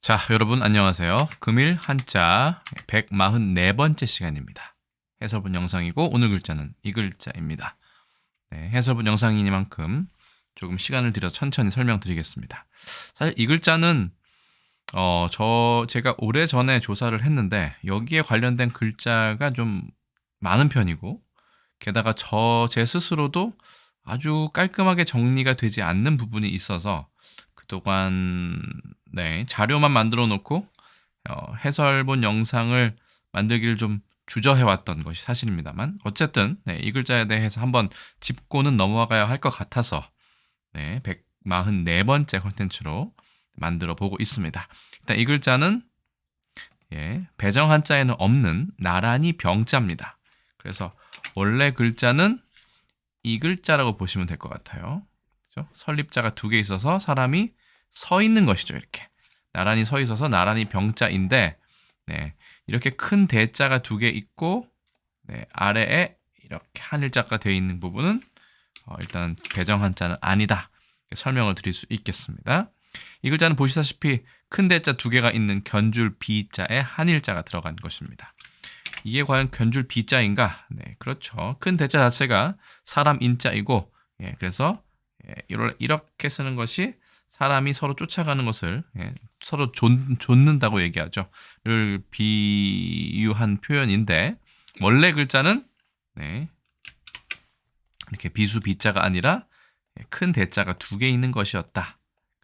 자, 여러분 안녕하세요. 금일 한자 144번째 시간입니다. 해설본 영상이고 오늘 글자는 이 글자입니다. 네, 해설본 영상이니만큼 조금 시간을 들여 천천히 설명드리겠습니다. 사실 이 글자는 제가 오래전에 조사를 했는데 여기에 관련된 글자가 좀 많은 편이고 게다가 제 스스로도 아주 깔끔하게 정리가 되지 않는 부분이 있어서 그동안 자료만 만들어 놓고 해설본 영상을 만들기를 좀 주저해왔던 것이 사실입니다만 어쨌든 이 글자에 대해서 한번 짚고는 넘어가야 할 것 같아서 144번째 콘텐츠로 만들어 보고 있습니다. 일단 이 글자는 배정 한자에는 없는 나란히 병자입니다. 그래서 원래 글자는 이 글자라고 보시면 될 것 같아요. 그렇죠? 설립자가 두 개 있어서 사람이 서 있는 것이죠. 이렇게 나란히 서 있어서 나란히 병자인데 이렇게 큰 대자가 두 개 있고 아래에 이렇게 한일자가 되어 있는 부분은 일단 배정 한자는 아니다. 설명을 드릴 수 있겠습니다. 이 글자는 보시다시피 큰 대자 두 개가 있는 견줄 비자에 한일자가 들어간 것입니다. 이게 과연 견줄 비자인가? 네, 그렇죠. 큰 대자 자체가 사람 인자이고, 그래서 이렇게 쓰는 것이 사람이 서로 쫓아가는 것을 서로 좇는다고 얘기하죠. 를 비유한 표현인데 원래 글자는 이렇게 비수 비자가 아니라 큰 대자가 두 개 있는 것이었다.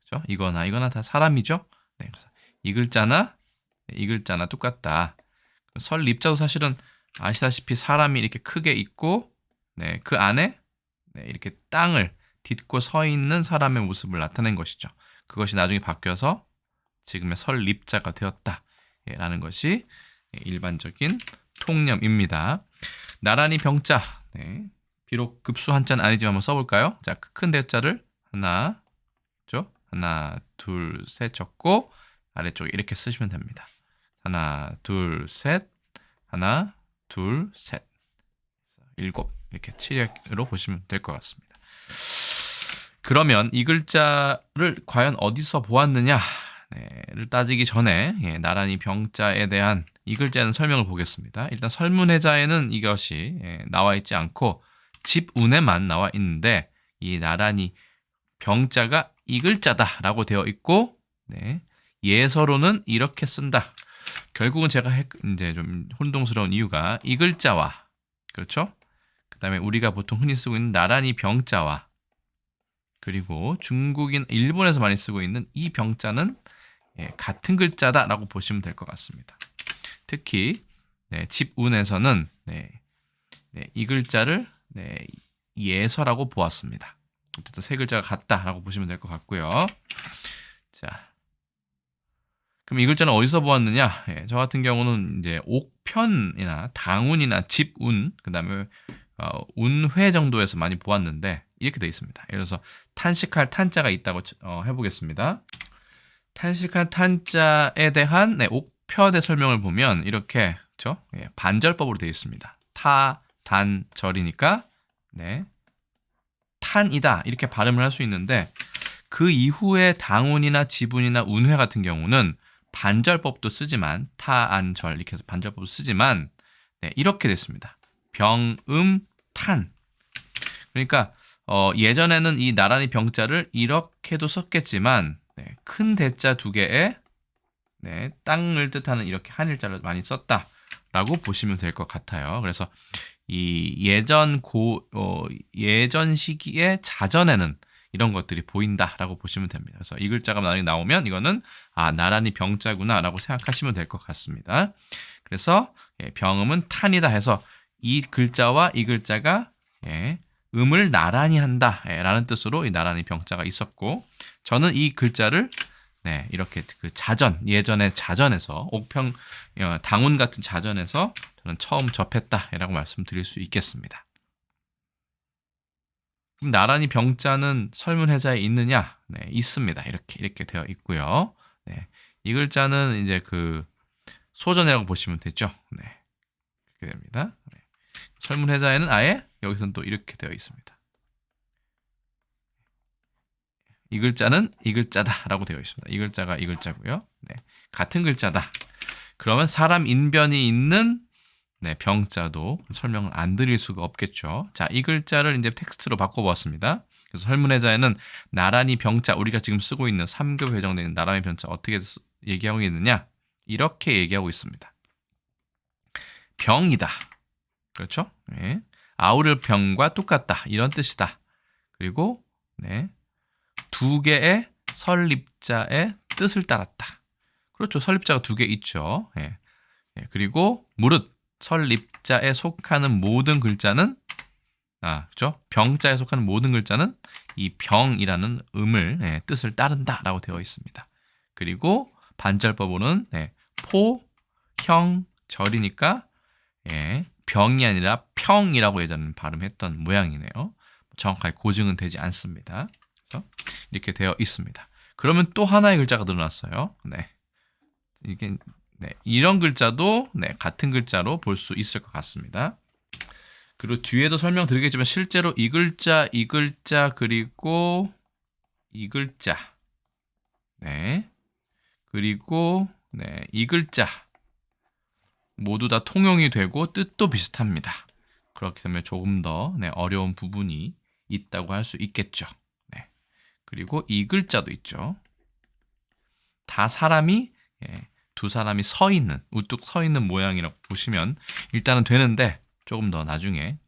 그렇죠? 이거나 다 사람이죠. 그래서 이 글자나 이 글자나 똑같다. 설립자도 사실은 아시다시피 사람이 이렇게 크게 있고 그 안에 이렇게 땅을 딛고 서 있는 사람의 모습을 나타낸 것이죠. 그것이 나중에 바뀌어서 지금의 설립자가 되었다라는 것이 일반적인 통념입니다. 나란히 병자, 비록 급수 한자는 아니지만 한번 써볼까요? 자, 큰 대자를 하나, 둘, 셋 적고 아래쪽에 이렇게 쓰시면 됩니다. 하나, 둘, 셋, 하나, 둘, 셋, 7 이렇게 7역으로 보시면 될 것 같습니다. 그러면 이 글자를 과연 어디서 보았느냐를 따지기 전에 나란히 병자에 대한 이 글자는 설명을 보겠습니다. 일단 설문해자에는 이것이 나와 있지 않고 집운에만 나와 있는데 이 나란히 병자가 이 글자다라고 되어 있고 예서로는 이렇게 쓴다. 결국은 제가 이제 좀 혼동스러운 이유가 이 글자와 그렇죠? 그다음에 우리가 보통 흔히 쓰고 있는 나란히 병자와 그리고 중국인 일본에서 많이 쓰고 있는 이 병자는 같은 글자다라고 보시면 될 것 같습니다. 특히 집운에서는 이 글자를 예서라고 보았습니다. 어쨌든 세 글자가 같다라고 보시면 될 것 같고요. 자, 그럼 이 글자는 어디서 보았느냐? 저 같은 경우는 이제 옥편이나 당운이나 집운, 그다음에 운회 정도에서 많이 보았는데 이렇게 되어 있습니다. 예를 들어서 탄식할 탄자가 있다고 해보겠습니다. 탄식할 탄자에 대한 옥편의 설명을 보면 이렇게 그렇죠? 반절법으로 되어 있습니다. 타, 단, 절이니까 탄이다 이렇게 발음을 할 수 있는데 그 이후에 당운이나 지분이나 운회 같은 경우는 반절법도 쓰지만 타, 안, 절 이렇게 해서 반절법도 쓰지만 이렇게 됐습니다. 병, 탄. 그러니까 예전에는 이 나란히 병자를 이렇게도 썼겠지만 큰 대자 두 개에 땅을 뜻하는 이렇게 한일자를 많이 썼다라고 보시면 될 것 같아요. 그래서 이 예전 시기의 자전에는 이런 것들이 보인다라고 보시면 됩니다. 그래서 이 글자가 나중에 나오면 이거는 나란히 병자구나라고 생각하시면 될 것 같습니다. 그래서 병음은 탄이다 해서 이 글자와 이 글자가 음을 나란히 한다라는 뜻으로 이 나란히 병자가 있었고 저는 이 글자를 이렇게 그 예전의 자전에서 옥평 당운 같은 자전에서 저는 처음 접했다라고 말씀드릴 수 있겠습니다. 그럼 나란히 병자는 설문해자에 있느냐? 있습니다. 이렇게 되어 있고요. 이 글자는 이제 그 소전이라고 보시면 되죠. 이렇게 됩니다. 설문해자에는 아예 여기서는 또 이렇게 되어 있습니다. 이 글자는 이 글자다라고 되어 있습니다. 이 글자가 이 글자고요. 같은 글자다. 그러면 사람 인변이 있는 병자도 설명을 안 드릴 수가 없겠죠. 자, 이 글자를 이제 텍스트로 바꿔보았습니다. 그래서 설문의자에는 나란히 병자, 우리가 지금 쓰고 있는 3급 배정되어 있는 나란히 병자 어떻게 얘기하고 있느냐? 이렇게 얘기하고 있습니다. 병이다. 그렇죠? 네. 아우를 병과 똑같다. 이런 뜻이다. 그리고 두 개의 설립자의 뜻을 따랐다. 그렇죠. 설립자가 두 개 있죠. 그리고 무릇 설립자에 속하는 모든 글자는 그렇죠? 병자에 속하는 모든 글자는 이 병이라는 뜻을 따른다라고 되어 있습니다. 그리고 반절법으로는 포, 형, 절이니까 병이 아니라 평이라고 예전에 발음했던 모양이네요. 정확하게 고증은 되지 않습니다. 그래서 이렇게 되어 있습니다. 그러면 또 하나의 글자가 늘어났어요. 이게 이런 글자도 같은 글자로 볼 수 있을 것 같습니다. 그리고 뒤에도 설명드리겠지만 실제로 이 글자, 그리고 이 글자, 그리고 이 글자 모두 다 통용이 되고 뜻도 비슷합니다. 그렇기 때문에 조금 더 어려운 부분이 있다고 할 수 있겠죠. 그리고 이 글자도 있죠. 다 사람이 두 사람이 서 있는, 우뚝 서 있는 모양이라고 보시면 일단은 되는데 조금 더 나중에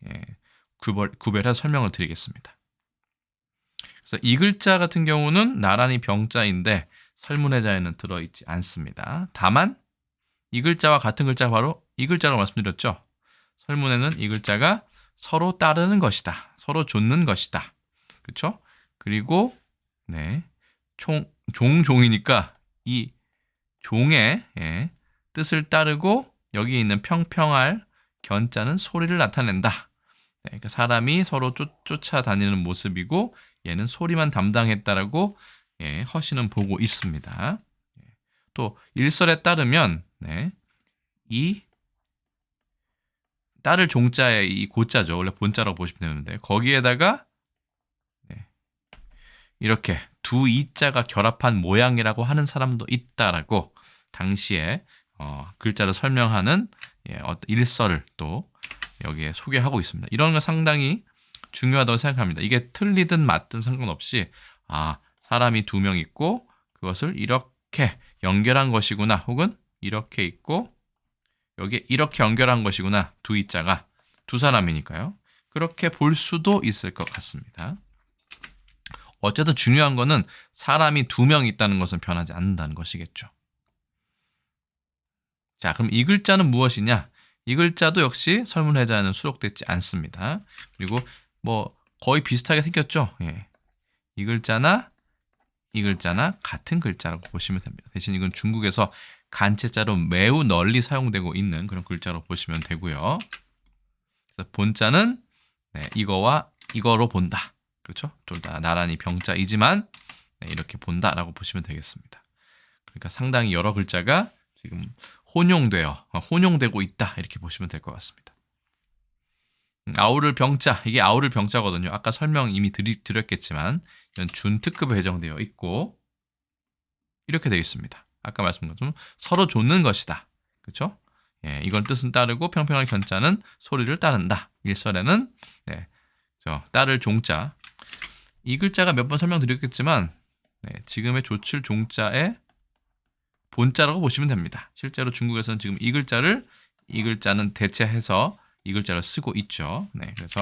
구별해서 설명을 드리겠습니다. 그래서 이 글자 같은 경우는 나란히 병자인데 설문의자에는 들어있지 않습니다. 다만 이 글자와 같은 글자 바로 이 글자라고 말씀드렸죠. 설문에는 이 글자가 서로 따르는 것이다. 서로 좇는 것이다. 그렇죠? 그리고 종이니까 이 종의 뜻을 따르고 여기 있는 평평할 견자는 소리를 나타낸다. 그러니까 사람이 서로 쫓아다니는 모습이고 얘는 소리만 담당했다라고 허시는 보고 있습니다. 또 일설에 따르면 이 따를 종자의 이 고자죠. 원래 본자라고 보시면 되는데 거기에다가 이렇게 두 이자가 결합한 모양이라고 하는 사람도 있다라고 당시에 글자를 설명하는 어떤 일설을 또 여기에 소개하고 있습니다. 이런 거 상당히 중요하다고 생각합니다. 이게 틀리든 맞든 상관없이 사람이 두 명 있고 그것을 이렇게 연결한 것이구나 혹은 이렇게 있고 여기에 이렇게 연결한 것이구나 두 이자가 두 사람이니까요. 그렇게 볼 수도 있을 것 같습니다. 어쨌든 중요한 거는 사람이 두 명 있다는 것은 변하지 않는다는 것이겠죠. 자, 그럼 이 글자는 무엇이냐? 이 글자도 역시 설문회자에는 수록되지 않습니다. 그리고 거의 비슷하게 생겼죠. 이 글자나 이 글자나 같은 글자라고 보시면 됩니다. 대신 이건 중국에서 간체자로 매우 널리 사용되고 있는 그런 글자로 보시면 되고요. 그래서 본자는 이거와 이거로 본다. 그렇죠? 둘 다 나란히 병자이지만 이렇게 본다라고 보시면 되겠습니다. 그러니까 상당히 여러 글자가 지금 혼용되고 있다 이렇게 보시면 될 것 같습니다. 아우를 병자, 이게 아우를 병자거든요. 아까 설명 이미 드렸겠지만 이건 준특급에 배정되어 있고 이렇게 되어 있습니다. 아까 말씀드린 것처럼 서로 좇는 것이다. 그렇죠? 이건 뜻은 따르고 평평한 견자는 소리를 따른다. 일설에는 따를 종자, 이 글자가 몇 번 설명드렸겠지만 지금의 조칠 종자의 본자라고 보시면 됩니다. 실제로 중국에서는 지금 이 글자는 대체해서 이 글자를 쓰고 있죠. 그래서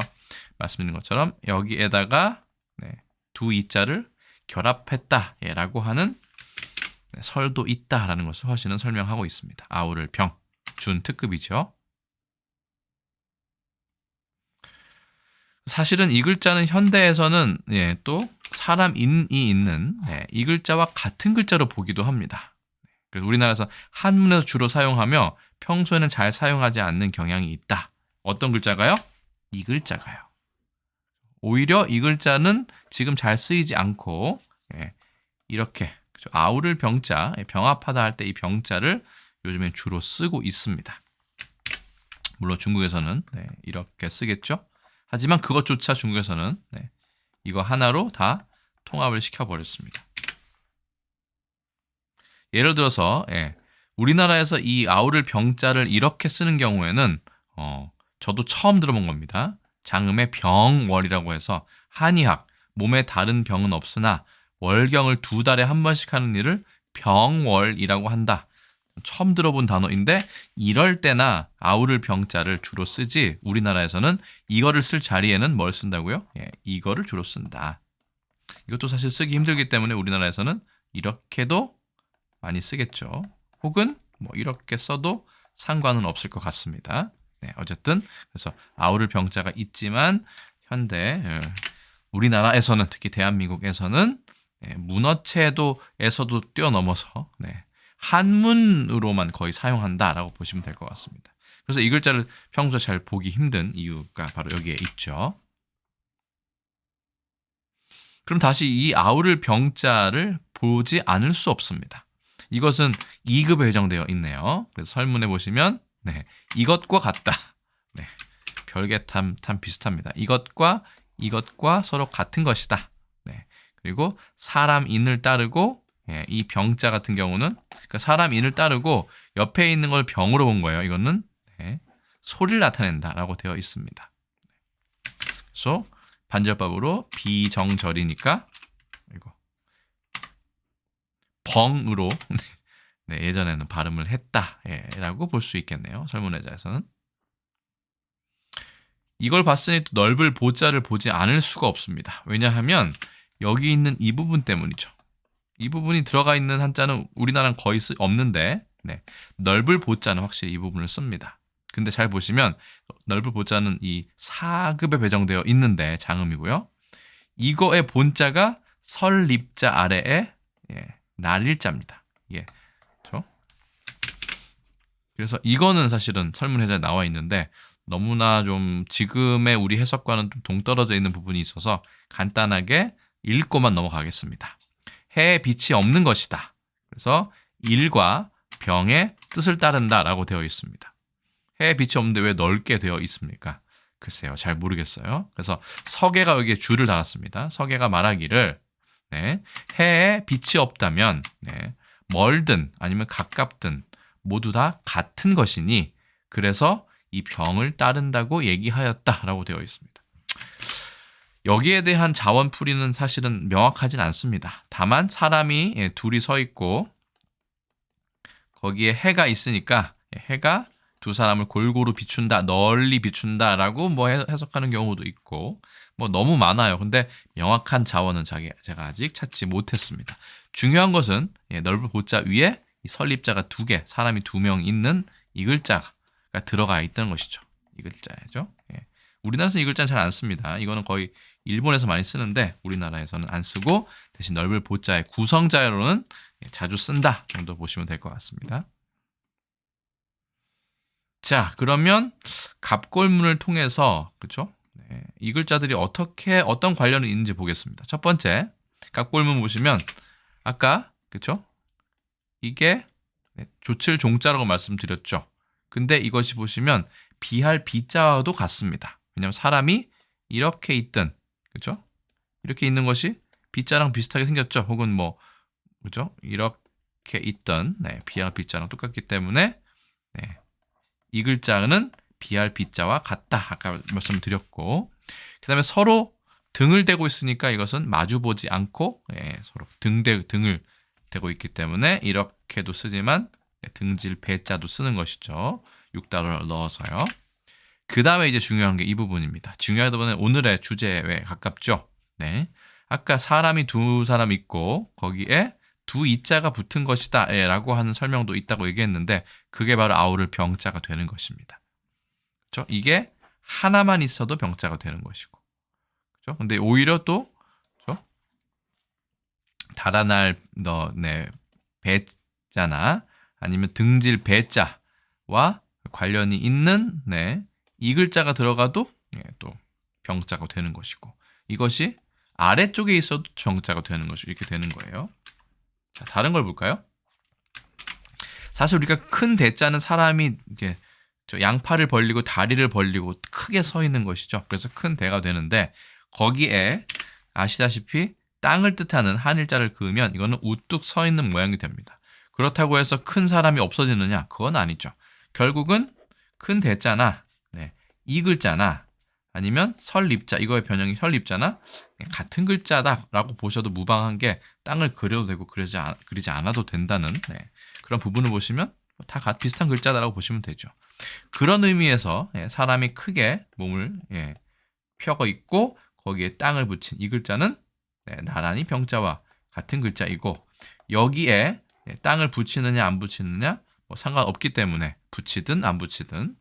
말씀드린 것처럼 여기에다가 두 이자를 결합했다라고 하는 설도 있다라는 것을 허시는 설명하고 있습니다. 아우를 병, 준특급이죠. 사실은 이 글자는 현대에서는 또 사람인이 있는 이 글자와 같은 글자로 보기도 합니다. 그래서 우리나라에서 한문에서 주로 사용하며 평소에는 잘 사용하지 않는 경향이 있다. 어떤 글자가요? 이 글자가요. 오히려 이 글자는 지금 잘 쓰이지 않고 이렇게 아우를 병자, 병합하다 할 때 이 병자를 요즘엔 주로 쓰고 있습니다. 물론 중국에서는 이렇게 쓰겠죠. 하지만 그것조차 중국에서는 이거 하나로 다 통합을 시켜버렸습니다. 예를 들어서 우리나라에서 이 아우를 병자를 이렇게 쓰는 경우에는 저도 처음 들어본 겁니다. 장음의 병월이라고 해서 한의학, 몸에 다른 병은 없으나 월경을 2달에 한 번씩 하는 일을 병월이라고 한다. 처음 들어본 단어인데 이럴 때나 아우를 병자를 주로 쓰지 우리나라에서는 이거를 쓸 자리에는 뭘 쓴다고요? 이거를 주로 쓴다. 이것도 사실 쓰기 힘들기 때문에 우리나라에서는 이렇게도 많이 쓰겠죠. 혹은 뭐 이렇게 써도 상관은 없을 것 같습니다. 어쨌든 그래서 아우를 병자가 있지만 현대 우리나라에서는 특히 대한민국에서는 문어체도에서도 뛰어넘어서 한문으로만 거의 사용한다라고 보시면 될 것 같습니다. 그래서 이 글자를 평소에 잘 보기 힘든 이유가 바로 여기에 있죠. 그럼 다시 이 아우를 병자를 보지 않을 수 없습니다. 이것은 2급에 배정되어 있네요. 그래서 설문에 보시면 이것과 같다. 별개탐 비슷합니다. 이것과 서로 같은 것이다. 그리고 사람 인을 따르고 이 병자 같은 경우는 그러니까 사람 인을 따르고 옆에 있는 걸 병으로 본 거예요. 이거는 소리를 나타낸다라고 되어 있습니다. 그래서 반절법으로 비정절이니까 이거 벙으로 예전에는 발음을 했다라고 볼 수 있겠네요. 설문의자에서는. 이걸 봤으니 또 넓을 보자를 보지 않을 수가 없습니다. 왜냐하면 여기 있는 이 부분 때문이죠. 이 부분이 들어가 있는 한자는 우리나라는 거의 없는데 넓을 보자는 확실히 이 부분을 씁니다. 근데 잘 보시면 넓을 보자는 이 4급에 배정되어 있는데 장음이고요. 이거의 본자가 설립자 아래에 날일자입니다. 그렇죠? 그래서 이거는 사실은 설문해자에 나와 있는데 너무나 좀 지금의 우리 해석과는 좀 동떨어져 있는 부분이 있어서 간단하게 읽고만 넘어가겠습니다. 해에 빛이 없는 것이다. 그래서 일과 병의 뜻을 따른다라고 되어 있습니다. 해에 빛이 없는데 왜 넓게 되어 있습니까? 글쎄요, 잘 모르겠어요. 그래서 서계가 여기에 줄을 달았습니다. 서계가 말하기를 해에 빛이 없다면 멀든 아니면 가깝든 모두 다 같은 것이니 그래서 이 병을 따른다고 얘기하였다라고 되어 있습니다. 여기에 대한 자원풀이는 사실은 명확하진 않습니다. 다만 사람이 둘이 서 있고 거기에 해가 있으니까 해가 두 사람을 골고루 비춘다, 널리 비춘다라고 뭐 해석하는 경우도 있고 뭐 너무 많아요. 근데 명확한 자원은 제가 아직 찾지 못했습니다. 중요한 것은 넓은 보자 위에 이 설립자가 2개, 사람이 2명 있는 이 글자가 들어가 있다는 것이죠. 이 글자죠. 우리나라에서는 이 글자는 잘 안 씁니다. 이거는 거의 일본에서 많이 쓰는데 우리나라에서는 안 쓰고 대신 넓을 보자의 구성자로는 자주 쓴다 정도 보시면 될 것 같습니다. 자, 그러면 갑골문을 통해서 그렇죠? 이 글자들이 어떤 관련이 있는지 보겠습니다. 첫 번째, 갑골문 보시면 아까 그렇죠? 이게 조칠 종자라고 말씀드렸죠. 근데 이것이 보시면 비할 비자와도 같습니다. 왜냐하면 사람이 이렇게 있든 그렇죠? 이렇게 있는 것이 비자랑 비슷하게 생겼죠. 혹은 뭐 그렇죠? 이렇게 있던 비할 비자랑 똑같기 때문에 이 글자는 비할 비자와 같다. 아까 말씀드렸고 그 다음에 서로 등을 대고 있으니까 이것은 마주보지 않고 서로 등을 대고 있기 때문에 이렇게도 쓰지만 등질 배자도 쓰는 것이죠. 6단을 넣어서요. 그 다음에 이제 중요한 게 이 부분입니다. 중요하다 보니 오늘의 주제에 가깝죠. 아까 사람이 2사람 있고 거기에 2이자가 붙은 것이다 라고 하는 설명도 있다고 얘기했는데 그게 바로 아우를 병자가 되는 것입니다. 그렇죠? 이게 하나만 있어도 병자가 되는 것이고 그렇죠? 근데 오히려 또 그렇죠? 달아날 배자나 아니면 등질 배자와 관련이 있는 이 글자가 들어가도 또 병자가 되는 것이고 이것이 아래쪽에 있어도 병자가 되는 것이 이렇게 되는 거예요. 자, 다른 걸 볼까요? 사실 우리가 큰 대자는 사람이 이렇게 양팔을 벌리고 다리를 벌리고 크게 서 있는 것이죠. 그래서 큰 대가 되는데 거기에 아시다시피 땅을 뜻하는 한일자를 그으면 이거는 우뚝 서 있는 모양이 됩니다. 그렇다고 해서 큰 사람이 없어지느냐? 그건 아니죠. 결국은 큰 대자나 이 글자나 아니면 설립자, 이거의 변형이 설립자나 같은 글자다라고 보셔도 무방한 게 땅을 그려도 되고 그리지 않아도 된다는 그런 부분을 보시면 다 비슷한 글자다라고 보시면 되죠. 그런 의미에서 사람이 크게 몸을 펴고 있고 거기에 땅을 붙인 이 글자는 나란히 병자와 같은 글자이고, 여기에 땅을 붙이느냐 안 붙이느냐 뭐 상관없기 때문에 붙이든 안 붙이든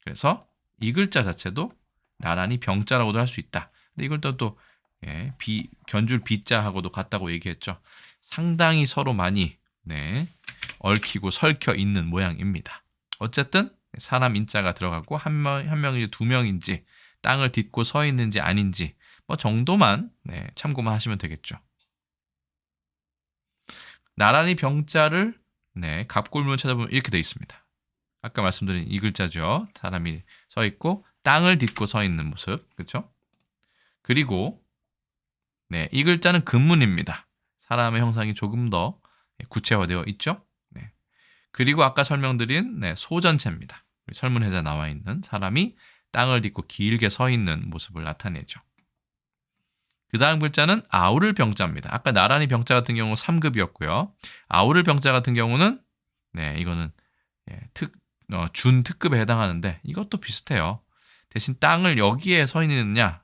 그래서 이 글자 자체도 나란히 병자라고도 할 수 있다. 근데 이걸 또 견줄 비자하고도 같다고 얘기했죠. 상당히 서로 많이 얽히고 설켜 있는 모양입니다. 어쨌든 사람 인자가 들어가고 한 명인지 두 명인지 땅을 딛고 서 있는지 아닌지 뭐 정도만 참고만 하시면 되겠죠. 나란히 병자를 갑골문을 찾아보면 이렇게 되어 있습니다. 아까 말씀드린 이 글자죠. 사람이 서 있고 땅을 딛고 서 있는 모습, 그렇죠? 그리고 이 글자는 금문입니다. 사람의 형상이 조금 더 구체화되어 있죠. 그리고 아까 설명드린 소전체입니다. 설문해자 나와 있는 사람이 땅을 딛고 길게 서 있는 모습을 나타내죠. 그 다음 글자는 아우를 병자입니다. 아까 나란히 병자 같은 경우 3급이었고요. 아우를 병자 같은 경우는 이거는 준 특급에 해당하는데 이것도 비슷해요. 대신 땅을 여기에 서 있느냐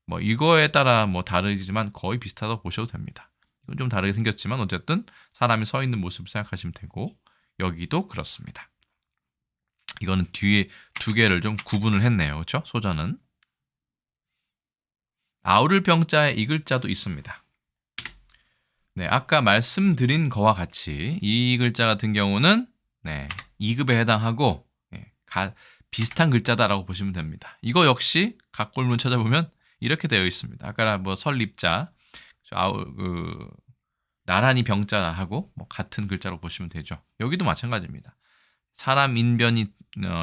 뭐 이거에 따라 뭐 다르지만 거의 비슷하다고 보셔도 됩니다. 이건 좀 다르게 생겼지만 어쨌든 사람이 서 있는 모습을 생각하시면 되고, 여기도 그렇습니다. 이거는 뒤에 두 개를 좀 구분을 했네요. 그렇죠? 소전은. 아우를 병자에 이 글자도 있습니다. 아까 말씀드린 거와 같이 이 글자 같은 경우는 2급에 해당하고 비슷한 글자다라고 보시면 됩니다. 이거 역시 각골문 찾아보면 이렇게 되어 있습니다. 아까 뭐 설립자, 나란히 병자하고 뭐 같은 글자로 보시면 되죠. 여기도 마찬가지입니다. 사람 인변이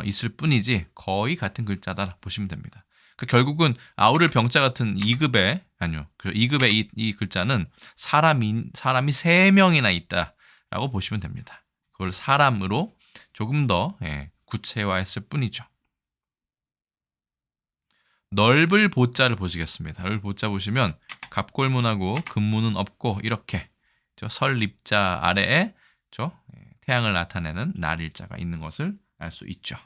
있을 뿐이지 거의 같은 글자다 보시면 됩니다. 결국은 아우를 병자 같은 2급의 아니요, 2급의 이 글자는 사람이 3명이나 있다라고 보시면 됩니다. 그걸 사람으로 조금 더 구체화했을 뿐이죠. 넓을 보자를 보시겠습니다. 넓을 보자 보시면 갑골문하고 금문은 없고 이렇게 설립자 아래에 태양을 나타내는 날일자가 있는 것을 알 수 있죠.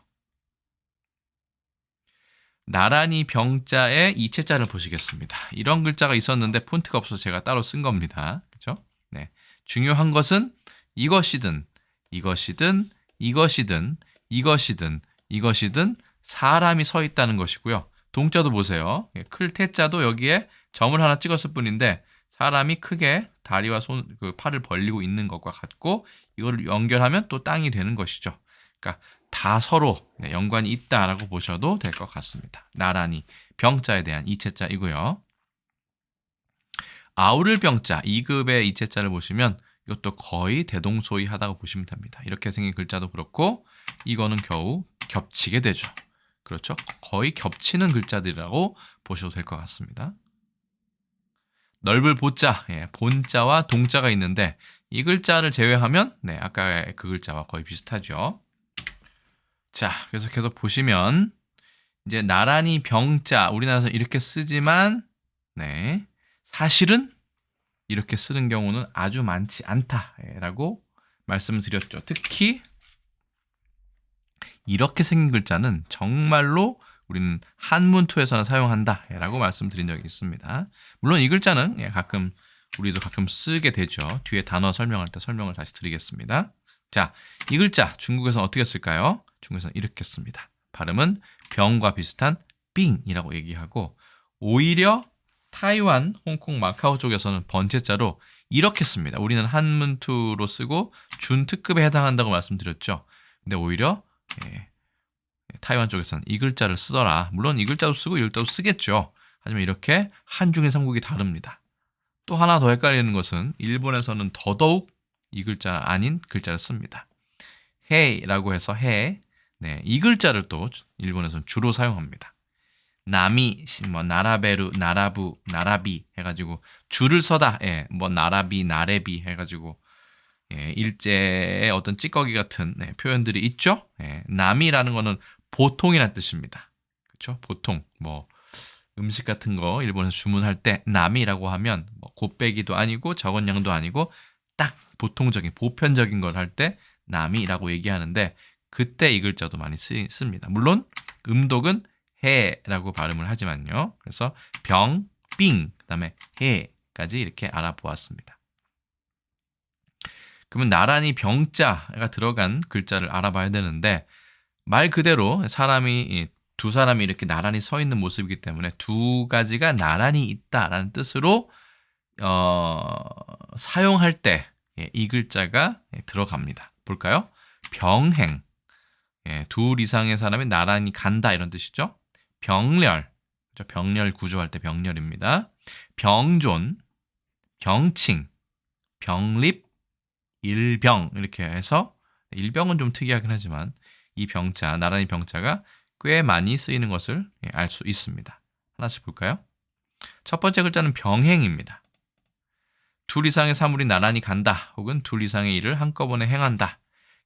나란히 병자의 이체자를 보시겠습니다. 이런 글자가 있었는데 폰트가 없어서 제가 따로 쓴 겁니다. 그렇죠? 중요한 것은 이것이든 이것이든 사람이 서 있다는 것이고요. 동자도 보세요. 클 태자도 여기에 점을 하나 찍었을 뿐인데 사람이 크게 다리와 팔을 벌리고 있는 것과 같고, 이거를 연결하면 또 땅이 되는 것이죠. 그러니까 다 서로 연관이 있다라고 보셔도 될 것 같습니다. 나란히 병자에 대한 이체자이고요. 아우를 병자 2급의 이체자를 보시면 이것도 거의 대동소이하다고 보시면 됩니다. 이렇게 생긴 글자도 그렇고 이거는 겨우 겹치게 되죠. 그렇죠? 거의 겹치는 글자들이라고 보셔도 될 것 같습니다. 넓을 보자, 본자와 동자가 있는데 이 글자를 제외하면 아까 그 글자와 거의 비슷하죠. 자, 그래서 계속 보시면 이제 나란히 병자, 우리나라에서 이렇게 쓰지만 사실은 이렇게 쓰는 경우는 아주 많지 않다라고 말씀을 드렸죠. 특히 이렇게 생긴 글자는 정말로 우리는 한문투에서는 사용한다라고 말씀드린 적이 있습니다. 물론 이 글자는 우리도 가끔 쓰게 되죠. 뒤에 단어 설명할 때 설명을 다시 드리겠습니다. 자, 이 글자 중국에서는 어떻게 쓸까요? 중국에서는 이렇게 씁니다. 발음은 병과 비슷한 빙이라고 얘기하고, 오히려 타이완, 홍콩, 마카오 쪽에서는 번체자로 이렇게 씁니다. 우리는 한문투로 쓰고 준특급에 해당한다고 말씀드렸죠. 근데 오히려 타이완 쪽에서는 이 글자를 쓰더라. 물론 이 글자도 쓰고 이 글자도 쓰겠죠. 하지만 이렇게 한중일 삼국이 다릅니다. 또 하나 더 헷갈리는 것은 일본에서는 더더욱 이 글자 아닌 글자를 씁니다. 헤이라고 해서 이 글자를 또 일본에서는 주로 사용합니다. 나미, 나라베르, 나라부, 나라비 해가지고 줄을 서다, 나라비, 나레비 해가지고 일제의 어떤 찌꺼기 같은 표현들이 있죠. 남이라는 거는 보통이라는 뜻입니다. 그렇죠? 보통 뭐 음식 같은 거 일본에서 주문할 때 남이라고 하면 뭐 곱빼기도 아니고 적은 양도 아니고 딱 보통적인 보편적인 걸 할 때 남이라고 얘기하는데 그때 이 글자도 많이 씁니다. 물론 음독은 해라고 발음을 하지만요. 그래서 병, 빙, 그다음에 해까지 이렇게 알아보았습니다. 그러면 나란히 병자가 들어간 글자를 알아봐야 되는데 말 그대로 두 사람이 이렇게 나란히 서 있는 모습이기 때문에 두 가지가 나란히 있다라는 뜻으로 사용할 때 이 글자가 들어갑니다. 볼까요? 병행, 둘 이상의 사람이 나란히 간다 이런 뜻이죠. 병렬, 그렇죠? 병렬 구조할 때 병렬입니다. 병존, 병칭, 병립, 일병 이렇게 해서 일병은 좀 특이하긴 하지만 이 병자, 나란히 병자가 꽤 많이 쓰이는 것을 알 수 있습니다. 하나씩 볼까요? 첫 번째 글자는 병행입니다. 둘 이상의 사물이 나란히 간다 혹은 둘 이상의 일을 한꺼번에 행한다.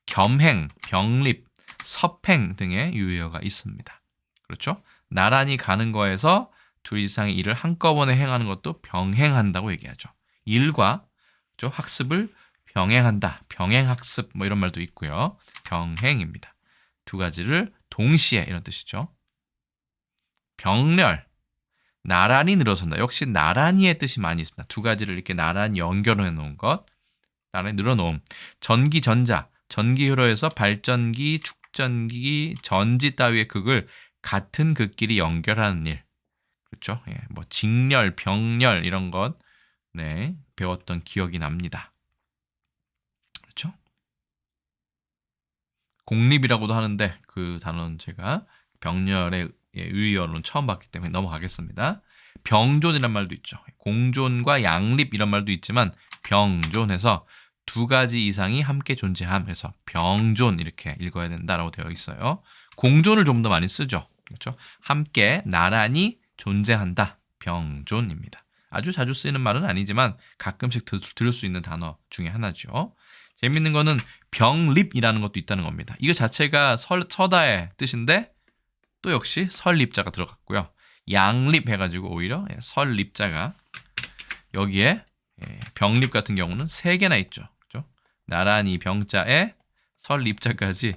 겸행, 병립, 섭행 등의 유효어가 있습니다. 그렇죠? 나란히 가는 거에서 둘 이상의 일을 한꺼번에 행하는 것도 병행한다고 얘기하죠. 일과 학습을 병행한다, 병행학습 뭐 이런 말도 있고요. 병행입니다. 두 가지를 동시에 이런 뜻이죠. 병렬, 나란히 늘어선다. 역시 나란히의 뜻이 많이 있습니다. 두 가지를 이렇게 나란히 연결해 놓은 것, 나란히 늘어놓음. 전기, 전자, 전기회로에서 발전기, 축전기, 전지 따위의 극을 같은 극끼리 연결하는 일. 그렇죠? 뭐 직렬, 병렬 이런 것 배웠던 기억이 납니다. 그렇죠? 공립이라고도 하는데 그 단어는 제가 병렬의 의의어로는 처음 봤기 때문에 넘어가겠습니다. 병존이란 말도 있죠. 공존과 양립 이런 말도 있지만 병존해서 두 가지 이상이 함께 존재함 해서 병존 이렇게 읽어야 된다라고 되어 있어요. 공존을 좀 더 많이 쓰죠. 그렇죠? 함께 나란히 존재한다. 병존입니다. 아주 자주 쓰이는 말은 아니지만 가끔씩 들을 수 있는 단어 중에 하나죠. 재밌는 거는 병립이라는 것도 있다는 겁니다. 이거 자체가 서다의 뜻인데 또 역시 설립자가 들어갔고요. 양립 해가지고 오히려 설립자가 여기에 병립 같은 경우는 3개나 있죠. 그렇죠? 나란히 병자에 설립자까지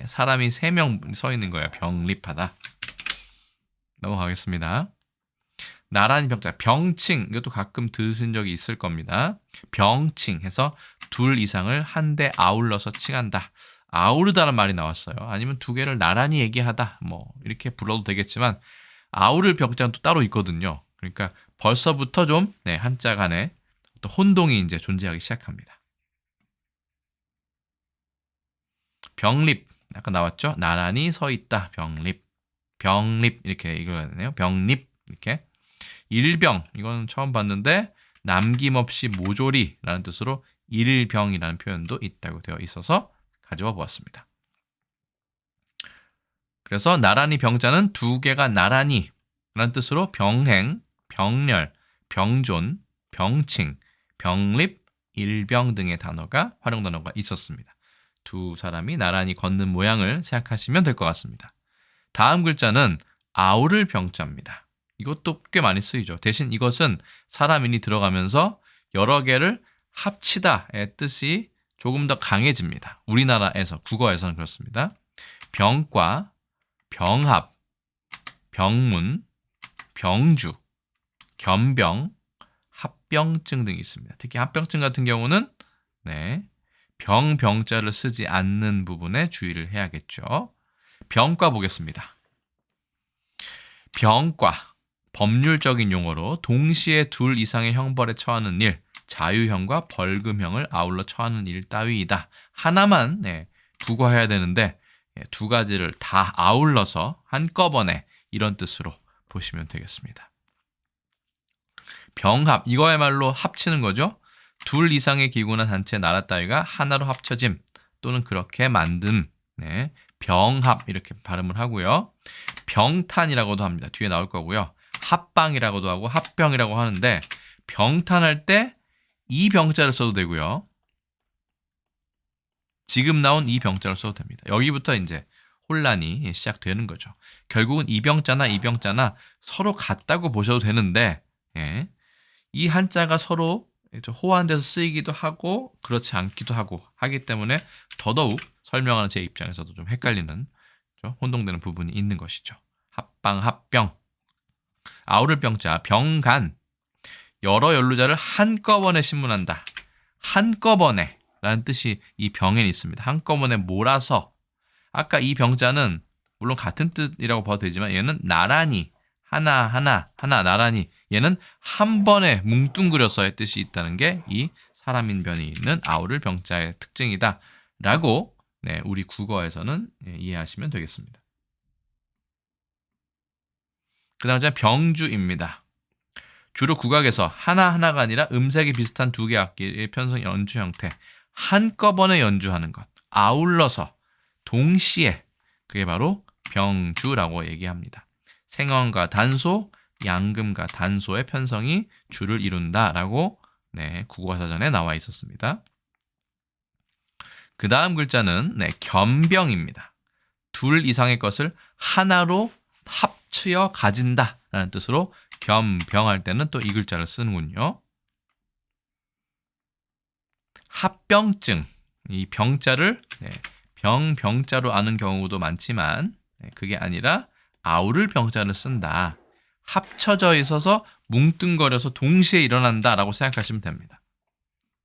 사람이 3명 서 있는 거예요. 병립하다. 넘어가겠습니다. 나란히 병자, 병칭 이것도 가끔 들으신 적이 있을 겁니다. 병칭 해서 둘 이상을 한데 아울러서 칭한다. 아우르다는 말이 나왔어요. 아니면 두 개를 나란히 얘기하다. 뭐 이렇게 불러도 되겠지만 아우를 병자는 또 따로 있거든요. 그러니까 벌써부터 좀 한자 간에 또 혼동이 이제 존재하기 시작합니다. 병립 아까 나왔죠? 나란히 서 있다. 병립. 병립 이렇게 읽어야 되네요. 병립 이렇게. 일병 이건 처음 봤는데 남김없이 모조리라는 뜻으로 일병이라는 표현도 있다고 되어 있어서 가져와 보았습니다. 그래서 나란히 병자는 두 개가 나란히 라는 뜻으로 병행, 병렬, 병존, 병칭, 병립, 일병 등의 활용 단어가 있었습니다. 두 사람이 나란히 걷는 모양을 생각하시면 될 것 같습니다. 다음 글자는 아우를 병자입니다. 이것도 꽤 많이 쓰이죠. 대신 이것은 사람인이 들어가면서 여러 개를 합치다의 뜻이 조금 더 강해집니다. 우리나라에서, 국어에서는 그렇습니다. 병과, 병합, 병문, 병주, 겸병, 합병증 등이 있습니다. 특히 합병증 같은 경우는 병자를 쓰지 않는 부분에 주의를 해야겠죠. 병과 보겠습니다. 병과, 법률적인 용어로 동시에 둘 이상의 형벌에 처하는 일, 자유형과 벌금형을 아울러 처하는 일 따위이다. 하나만 부과해야 되는데 두 가지를 다 아울러서 한꺼번에 이런 뜻으로 보시면 되겠습니다. 병합, 이거야말로 합치는 거죠. 둘 이상의 기구나 단체, 나라 따위가 하나로 합쳐짐 또는 그렇게 만듦. 병합 이렇게 발음을 하고요. 병탄이라고도 합니다. 뒤에 나올 거고요. 합방이라고도 하고 합병이라고 하는데 병탄할 때 이 병자를 써도 되고요. 지금 나온 이 병자를 써도 됩니다. 여기부터 이제 혼란이 시작되는 거죠. 결국은 이 병자나 서로 같다고 보셔도 되는데 예, 이 한자가 서로 호환돼서 쓰이기도 하고 그렇지 않기도 하고 하기 때문에 더더욱 설명하는 제 입장에서도 좀 헷갈리는 혼동되는 부분이 있는 것이죠. 합방, 합병, 아우를 병자, 병간, 여러 연루자를 한꺼번에 신문한다. 한꺼번에 라는 뜻이 이 병에는 있습니다. 한꺼번에 몰아서 아까 이 병자는 물론 같은 뜻이라고 봐도 되지만 얘는 나란히 하나 나란히 얘는 한 번에 뭉뚱그려서의 뜻이 있다는 게 이 사람인 변이 있는 아우를 병자의 특징이다 라고 네, 우리 국어에서는 이해하시면 되겠습니다. 그 다음 병주입니다. 주로 국악에서 하나하나가 아니라 음색이 비슷한 두 개의 악기의 편성 연주 형태 한꺼번에 연주하는 것 아울러서 동시에 그게 바로 병주라고 얘기합니다. 생언과 단소, 양금과 단소의 편성이 주를 이룬다라고 네, 국어사전에 나와 있었습니다. 그 다음 글자는 네, 겸병입니다. 둘 이상의 것을 하나로 합치어 가진다라는 뜻으로 겸병할 때는 또 이 글자를 쓰는군요. 합병증, 이 병자를 네, 병자로 아는 경우도 많지만 그게 아니라 아우를 병자를 쓴다. 합쳐져 있어서 뭉뚱거려서 동시에 일어난다라고 생각하시면 됩니다.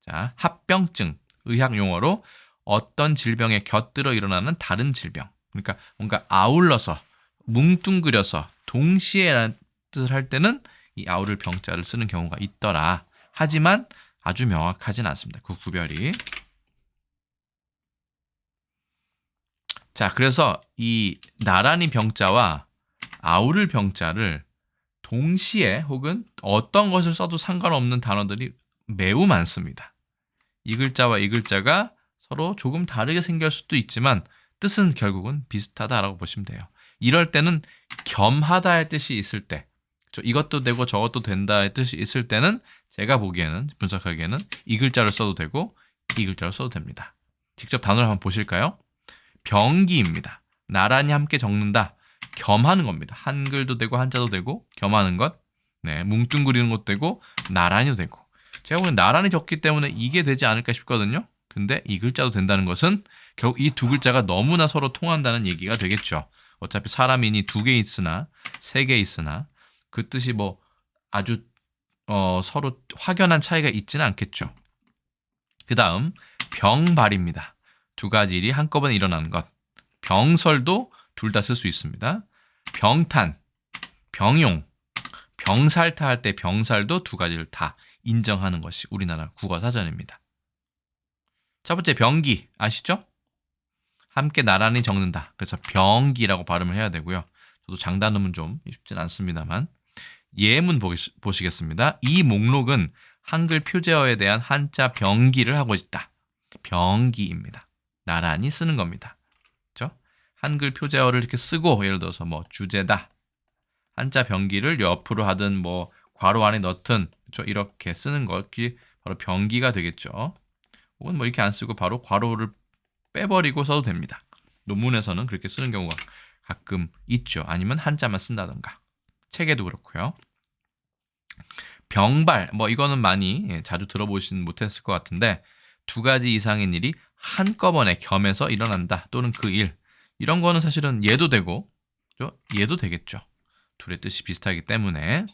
자, 합병증, 의학 용어로 어떤 질병에 곁들어 일어나는 다른 질병. 그러니까 뭔가 아울러서 뭉뚱그려서 동시에라는 뜻을 할 때는 이 아우를 병자를 쓰는 경우가 있더라. 하지만 아주 명확하진 않습니다. 그 구별이. 자, 그래서 이 나란히 병자와 아우를 병자를 동시에 혹은 어떤 것을 써도 상관없는 단어들이 매우 많습니다. 이 글자와 이 글자가 서로 조금 다르게 생길 수도 있지만 뜻은 결국은 비슷하다라고 보시면 돼요. 이럴 때는 겸하다의 뜻이 있을 때 이것도 되고 저것도 된다의 뜻이 있을 때는 제가 보기에는 분석하기에는 이 글자를 써도 되고 이 글자를 써도 됩니다. 직접 단어를 한번 보실까요? 병기입니다. 나란히 함께 적는다. 겸하는 겁니다. 한글도 되고 한자도 되고 겸하는 것. 네, 뭉뚱그리는 것도 되고 나란히도 되고. 제가 보기엔 나란히 적기 때문에 이게 되지 않을까 싶거든요. 근데 이 글자도 된다는 것은 결국 이 두 글자가 너무나 서로 통한다는 얘기가 되겠죠. 어차피 사람인이 두 개 있으나 세 개 있으나 그 뜻이 뭐 아주 서로 확연한 차이가 있지는 않겠죠. 그 다음 병발입니다. 두 가지 일이 한꺼번에 일어나는 것. 병설도 둘 다 쓸 수 있습니다. 병탄, 병용, 병살타 할 때 병살도 두 가지를 다 인정하는 것이 우리나라 국어사전입니다. 첫 번째 병기 아시죠? 함께 나란히 적는다. 그래서 병기라고 발음을 해야 되고요. 저도 장단음은 좀 쉽진 않습니다만 예문 보시겠습니다. 이 목록은 한글 표제어에 대한 한자 병기를 하고 있다. 병기입니다. 나란히 쓰는 겁니다. 그렇죠? 한글 표제어를 이렇게 쓰고 예를 들어서 뭐 주제다. 한자 병기를 옆으로 하든 뭐 괄호 안에 넣든 그렇죠? 이렇게 쓰는 것이 바로 병기가 되겠죠. 혹은 뭐 이렇게 안 쓰고 바로 괄호를 빼버리고 써도 됩니다. 논문에서는 그렇게 쓰는 경우가 가끔 있죠. 아니면 한자만 쓴다던가. 책에도 그렇고요. 병발, 뭐 이거는 많이 자주 들어보진 못했을 것 같은데 두 가지 이상의 일이 한꺼번에 겸해서 일어난다. 또는 그 일. 이런 거는 사실은 얘도 되고 얘도 되겠죠. 둘의 뜻이 비슷하기 때문에.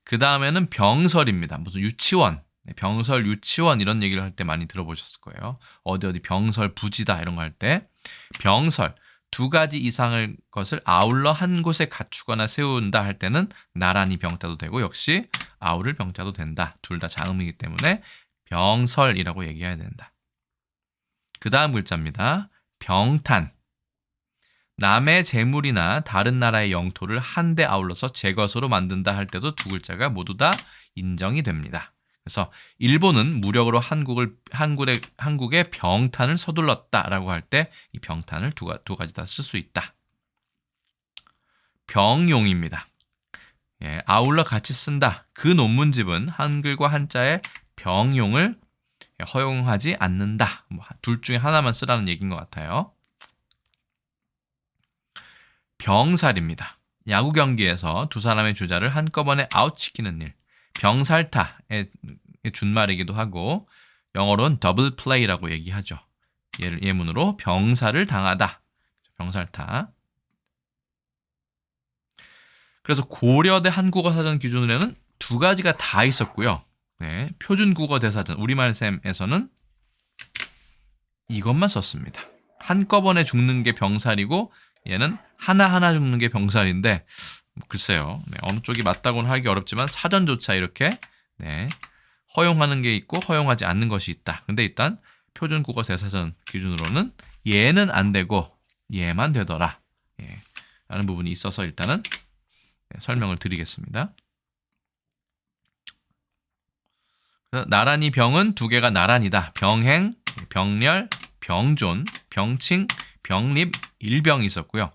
그 다음에는 병설입니다. 무슨 유치원, 병설, 유치원 이런 얘기를 할 때 많이 들어보셨을 거예요. 어디 병설, 부지다 이런 거 할 때 병설, 두 가지 이상의 것을 아울러 한 곳에 갖추거나 세운다 할 때는 나란히 병자도 되고 역시 아우를 병자도 된다. 둘 다 자음이기 때문에 병설이라고 얘기해야 된다. 그 다음 글자입니다. 병탄. 남의 재물이나 다른 나라의 영토를 한데 아울러서 제 것으로 만든다 할 때도 두 글자가 모두 다 인정이 됩니다. 그래서 일본은 무력으로 한국의 병탄을 서둘렀다라고 할 때 이 병탄을 두 가지 다 쓸 수 있다. 병용입니다. 아울러 같이 쓴다. 그 논문집은 한글과 한자의 병용을 허용하지 않는다. 둘 중에 하나만 쓰라는 얘기인 것 같아요. 병살입니다. 야구 경기에서 두 사람의 주자를 한꺼번에 아웃시키는 일. 병살타의 준말이기도 하고 영어로는 더블 플레이라고 얘기하죠. 예문으로 병살을 당하다. 병살타. 그래서 고려대 한국어사전 기준으로는 두 가지가 다 있었고요. 네, 표준국어 대사전 우리말쌤에서는 이것만 썼습니다. 한꺼번에 죽는 게 병살이고 얘는 하나하나 죽는 게 병살인데 글쎄요. 네, 어느 쪽이 맞다고는 하기 어렵지만 사전조차 이렇게 허용하는 게 있고 허용하지 않는 것이 있다. 근데 일단 표준국어 대사전 기준으로는 얘는 안 되고 얘만 되더라. 라는 부분이 있어서 일단은 설명을 드리겠습니다. 나란히 병은 두 개가 나란히다. 병행, 병렬, 병존, 병칭, 병립, 일병이 있었고요.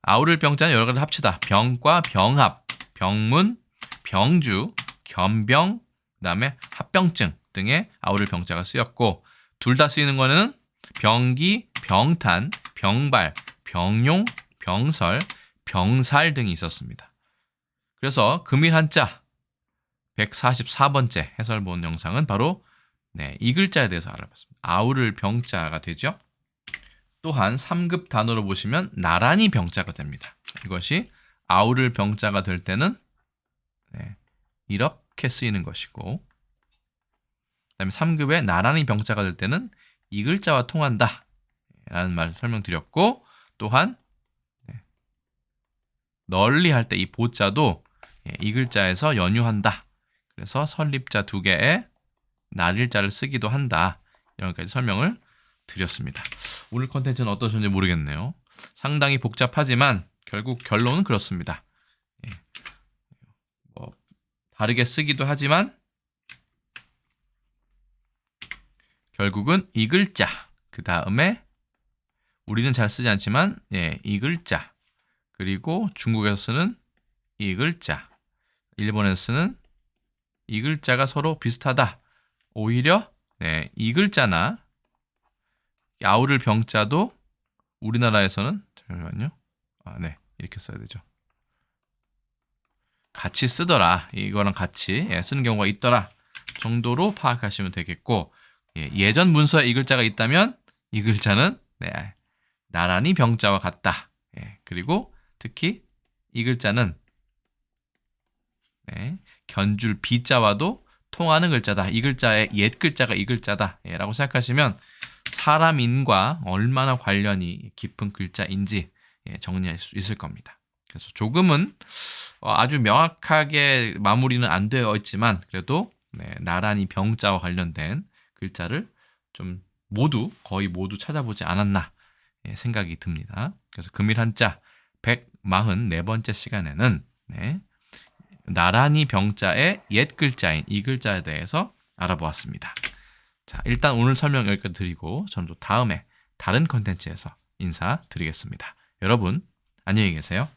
아우를 병자는 여러 가지를 합치다. 병과 병합, 병문, 병주, 겸병, 그다음에 합병증 등의 아우를 병자가 쓰였고 둘 다 쓰이는 거는 병기, 병탄, 병발, 병용, 병설, 병살 등이 있었습니다. 그래서 금일 한자 144번째 해설 본 영상은 바로 이 글자에 대해서 알아봤습니다. 아우를 병자가 되죠. 또한 3급 단어로 보시면 나란히 병자가 됩니다. 이것이 아우를 병자가 될 때는 이렇게 쓰이는 것이고 그다음에 3급의 나란히 병자가 될 때는 이 글자와 통한다 라는 말을 설명드렸고 또한 널리 할 때 이 보자도 이 글자에서 연유한다. 그래서 설립자 두 개에 날일자를 쓰기도 한다. 여기까지 설명을 드렸습니다. 오늘 컨텐츠는 어떠셨는지 모르겠네요. 상당히 복잡하지만 결국 결론은 그렇습니다. 다르게 쓰기도 하지만 결국은 이 글자 그 다음에 우리는 잘 쓰지 않지만 이 글자 그리고 중국에서 쓰는 이 글자 일본에서 쓰는 이 글자가 서로 비슷하다. 오히려 이 글자나 아우를 병자도 우리나라에서는 잠시만요. 이렇게 써야 되죠. 같이 쓰더라. 이거랑 같이 쓰는 경우가 있더라. 정도로 파악하시면 되겠고 예전 문서에 이 글자가 있다면 이 글자는 나란히 병자와 같다. 그리고 특히 이 글자는 견줄 비자와도 통하는 글자다. 이 글자의 옛 글자가 이 글자다. 라고 생각하시면 사람인과 얼마나 관련이 깊은 글자인지 정리할 수 있을 겁니다. 그래서 조금은 아주 명확하게 마무리는 안 되어 있지만 그래도 나란히 병자와 관련된 글자를 좀 거의 모두 찾아보지 않았나 생각이 듭니다. 그래서 금일 한자 144번째 시간에는 나란히 병자의 옛 글자인 이 글자에 대해서 알아보았습니다. 자, 일단 오늘 설명 여기까지 드리고 저는 또 다음에 다른 컨텐츠에서 인사드리겠습니다. 여러분 안녕히 계세요.